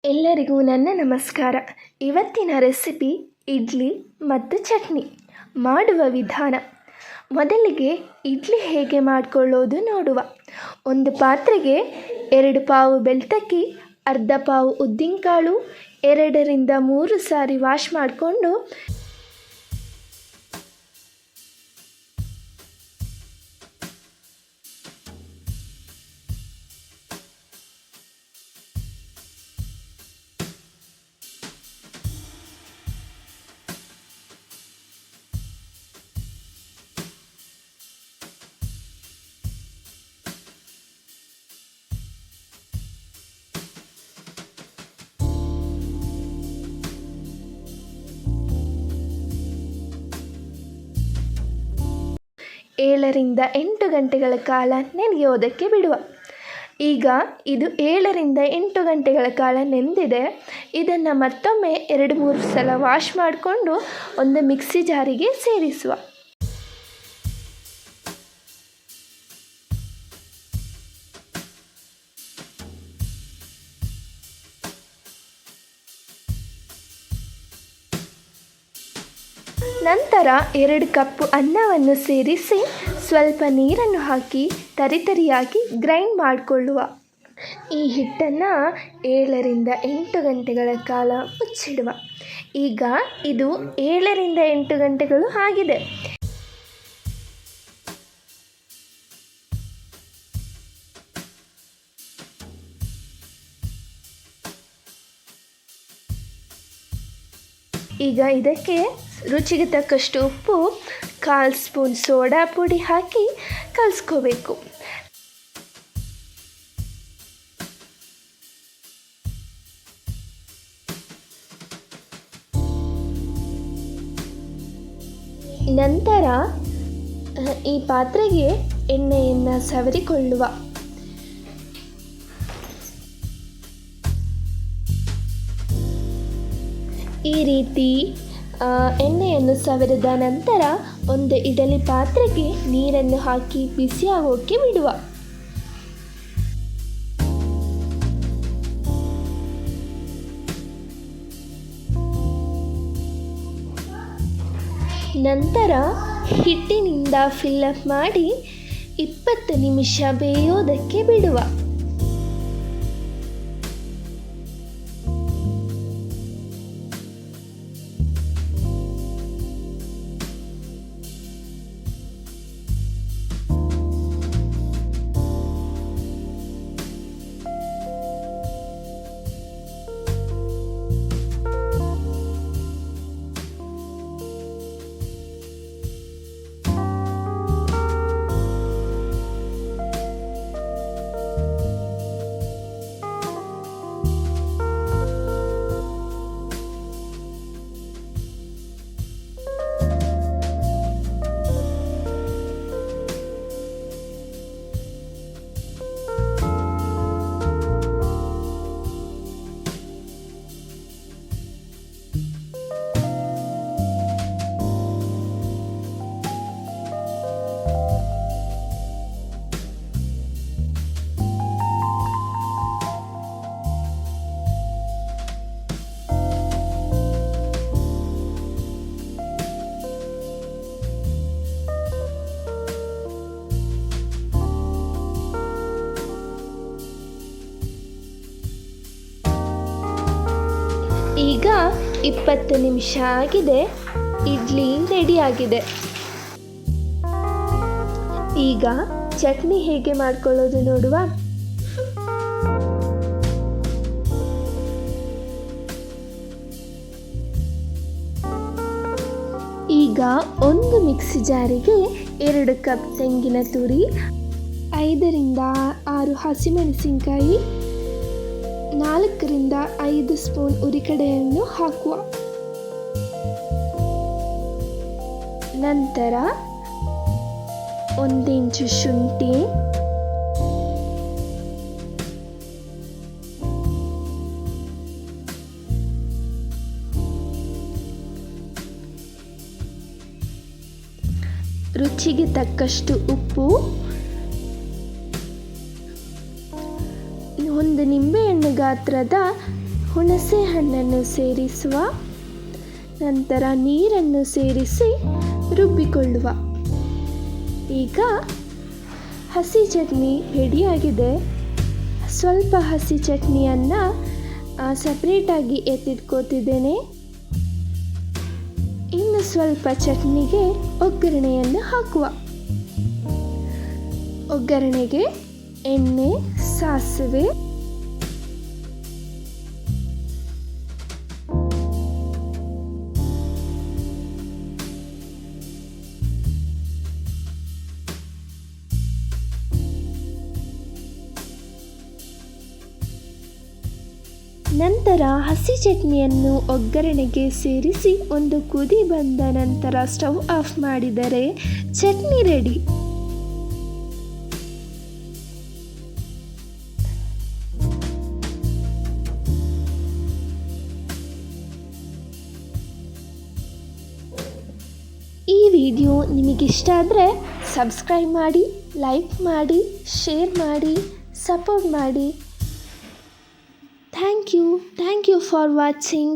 ಎಲ್ಲರಿಗೂ ನನ್ನ ನಮಸ್ಕಾರ. ಇವತ್ತಿನ ರೆಸಿಪಿ ಇಡ್ಲಿ ಮತ್ತು ಚಟ್ನಿ. ಮಾಡುವ ವಿಧಾನ: ಮೊದಲಿಗೆ ಇಡ್ಲಿ ಹೇಗೆ ಮಾಡಿಕೊಳ್ಳೋದು ನೋಡುವ. ಒಂದು ಪಾತ್ರೆಗೆ 2 ಪಾವು ಬೆಳ್ತಕ್ಕಿ, ಅರ್ಧ ಪಾವು ಉದ್ದಿನಕಾಳು, 2 ರಿಂದ 3 ಸಾರಿ ವಾಶ್ ಮಾಡಿಕೊಂಡು ಏಳರಿಂದ 8 ಗಂಟೆಗಳ ಕಾಲ ನೆನೆಯೋದಕ್ಕೆ ಬಿಡುವ. ಈಗ ಇದು 7 ರಿಂದ 8 ಗಂಟೆಗಳ ಕಾಲ ನೆಂದಿದೆ. ಇದನ್ನು ಮತ್ತೊಮ್ಮೆ 2-3 ಸಲ ವಾಶ್ ಮಾಡಿಕೊಂಡು ಒಂದು ಮಿಕ್ಸಿ ಜಾರಿಗೆ ಸೇರಿಸುವ. ನಂತರ 2 ಕಪ್ಪು ಅನ್ನವನ್ನು ಸೇರಿಸಿ ಸ್ವಲ್ಪ ನೀರನ್ನು ಹಾಕಿ ತರಿತರಿಯಾಗಿ ಗ್ರೈಂಡ್ ಮಾಡಿಕೊಳ್ಳುವ. ಈ ಹಿಟ್ಟನ್ನು 7 ರಿಂದ 8 ಗಂಟೆಗಳ ಕಾಲ ಮುಚ್ಚಿಡುವ. ಈಗ ಇದು 7 ರಿಂದ 8 ಗಂಟೆಗಳು ಆಗಿದೆ. ಈಗ ಇದಕ್ಕೆ ರುಚಿಗೆ ತಕ್ಕಷ್ಟು ಉಪ್ಪು, 1/4 ಸ್ಪೂನ್ ಸೋಡಾ ಪುಡಿ ಹಾಕಿ ಕಲಿಸ್ಕೋಬೇಕು. ನಂತರ ಈ ಪಾತ್ರೆಗೆ ಎಣ್ಣೆಯನ್ನು ಸವರಿಕೊಳ್ಳುವ. ಈ ರೀತಿ ಎಣ್ಣೆಯನ್ನು ಸವರಿದ ನಂತರ ಒಂದು ಇಡ್ಲಿ ಪಾತ್ರೆಗೆ ನೀರನ್ನು ಹಾಕಿ ಬಿಸಿಯಾಗೋಕ್ಕೆ ಬಿಡುವ. ನಂತರ ಹಿಟ್ಟಿನಿಂದ ಫಿಲ್ಲಪ್ ಮಾಡಿ 20 ನಿಮಿಷ ಬೇಯೋದಕ್ಕೆ ಬಿಡುವ. ಈಗ 20 ನಿಮಿಷ ಆಗಿದೆ. ಇಡ್ಲಿ ರೆಡಿಯಾಗಿದೆ. ಈಗ ಚಟ್ನಿ ಹೇಗೆ ಮಾಡ್ಕೊಳ್ಳೋದು ನೋಡುವ. ಈಗ ಒಂದು ಮಿಕ್ಸಿ ಜಾರಿಗೆ 2 ಕಪ್ ತೆಂಗಿನ ತುರಿ, 5 ರಿಂದ 6 ಹಸಿಮೆಣಸಿನಕಾಯಿ, 4 ರಿಂದ 5 ಸ್ಪೂನ್ ಉರಿಗಡ್ಲೆಯನ್ನು ಹಾಕುವ. ನಂತರ 1 ಇಂಚು ಶುಂಠಿ, ರುಚಿಗೆ ತಕ್ಕಷ್ಟು ಉಪ್ಪು, 1 ನಿಂಬೆಹಣ್ಣು ಗಾತ್ರದ ಹುಣಸೆ ಹಣ್ಣನ್ನು ಸೇರಿಸುವ. ನಂತರ ನೀರನ್ನು ಸೇರಿಸಿ ರುಬ್ಬಿಕೊಳ್ಳುವ. ಈಗ ಹಸಿ ಚಟ್ನಿ ರೆಡಿಯಾಗಿದೆ. ಸ್ವಲ್ಪ ಹಸಿ ಚಟ್ನಿಯನ್ನು ಸಪ್ರೇಟಾಗಿ ಎತ್ತಿಟ್ಕೋತಿದ್ದೇನೆ. ಇನ್ನು ಸ್ವಲ್ಪ ಚಟ್ನಿಗೆ ಒಗ್ಗರಣೆಯನ್ನು ಹಾಕುವ. ಒಗ್ಗರಣೆಗೆ ಎಣ್ಣೆ, ಸಾಸಿವೆ, ನಂತರ ಹಸಿ ಚಟ್ನಿಯನ್ನು ಒಗ್ಗರಣೆಗೆ ಸೇರಿಸಿ ಒಂದು ಕುದಿ ಬಂದ ನಂತರ ಸ್ಟವ್ ಆಫ್ ಮಾಡಿದರೆ ಚಟ್ನಿ ರೆಡಿ. ಈ ವಿಡಿಯೋ ನಿಮಗಿಷ್ಟ ಆದರೆ ಸಬ್ಸ್ಕ್ರೈಬ್ ಮಾಡಿ, ಲೈಕ್ ಮಾಡಿ, ಶೇರ್ ಮಾಡಿ, ಸಪೋರ್ಟ್ ಮಾಡಿ. Thank you for watching.